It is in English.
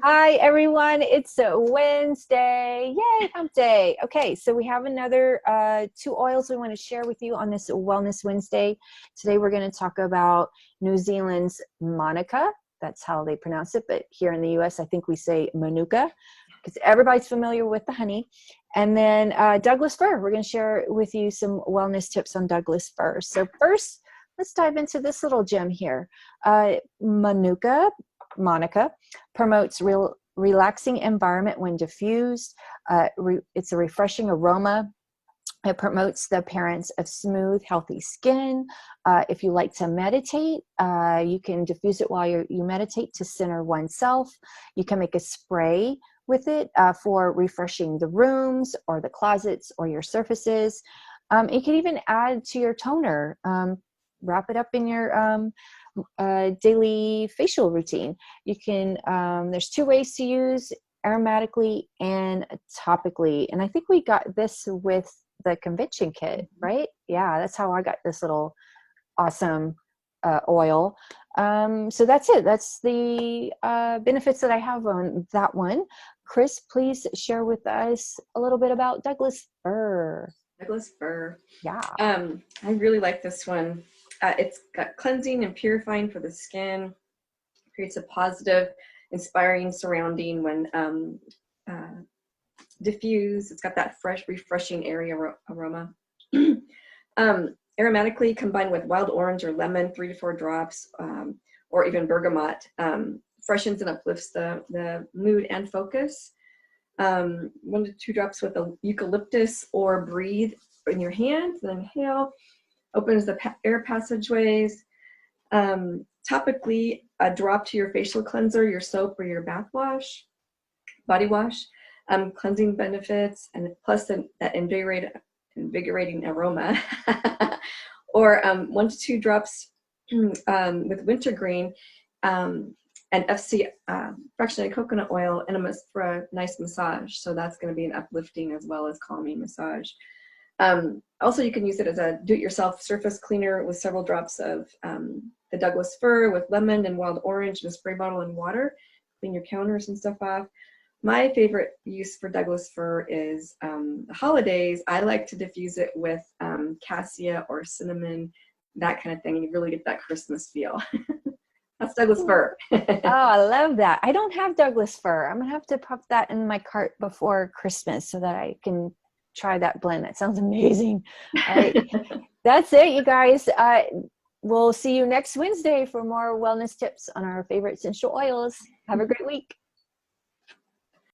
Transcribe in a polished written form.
Hi, everyone. It's a Wednesday. Yay, hump day. Okay, so we have another two oils we want to share with you on this Wellness Wednesday. Today, we're going to talk about New Zealand's Manuka. That's how they pronounce it. But here in the US, I think we say Manuka because everybody's familiar with the honey. And then Douglas fir. We're going to share with you some wellness tips on Douglas fir. So first, let's dive into this little gem here. Manuka, Monica, promotes relaxing environment when diffused. It's a refreshing aroma. It promotes the appearance of smooth, healthy skin. If you like to meditate, you can diffuse it while you meditate to center oneself. You can make a spray with it for refreshing the rooms or the closets or your surfaces. You can even add to your toner. Wrap it up in your daily facial routine. You can, there's two ways to use: aromatically and topically. And I think we got this with the convention kit, right? Yeah, that's how I got this little awesome oil. So that's it. That's the benefits that I have on that one. Chris, please share with us a little bit about Douglas fir. Douglas fir. Yeah. I really like this one. It's got cleansing and purifying for the skin, creates a positive, inspiring surrounding when diffused. It's got that fresh, refreshing area aroma. Aromatically combined with wild orange or lemon, 3 to 4 drops, or even bergamot, freshens and uplifts the mood and focus. 1 to 2 drops with a eucalyptus or breathe in your hand, then inhale. Opens the air passageways. Topically, a drop to your facial cleanser, your soap, or your bath wash, body wash. Cleansing benefits, and plus that invigorating aroma. Or 1 to 2 drops with wintergreen and FC fractionated coconut oil for a nice massage. So that's going to be an uplifting as well as calming massage. Also, you can use it as a do-it-yourself surface cleaner with several drops of the Douglas fir with lemon and wild orange in a spray bottle and water. Clean your counters and stuff off. My favorite use for Douglas fir is the holidays. I like to diffuse it with cassia or cinnamon, that kind of thing. You really get that Christmas feel. That's Douglas fir. Oh, I love that. I don't have Douglas fir. I'm gonna have to pop that in my cart before Christmas so that I can try that blend. That sounds amazing. All right. That's it, you guys. We'll see you next Wednesday for more wellness tips on our favorite essential oils. Have a great week.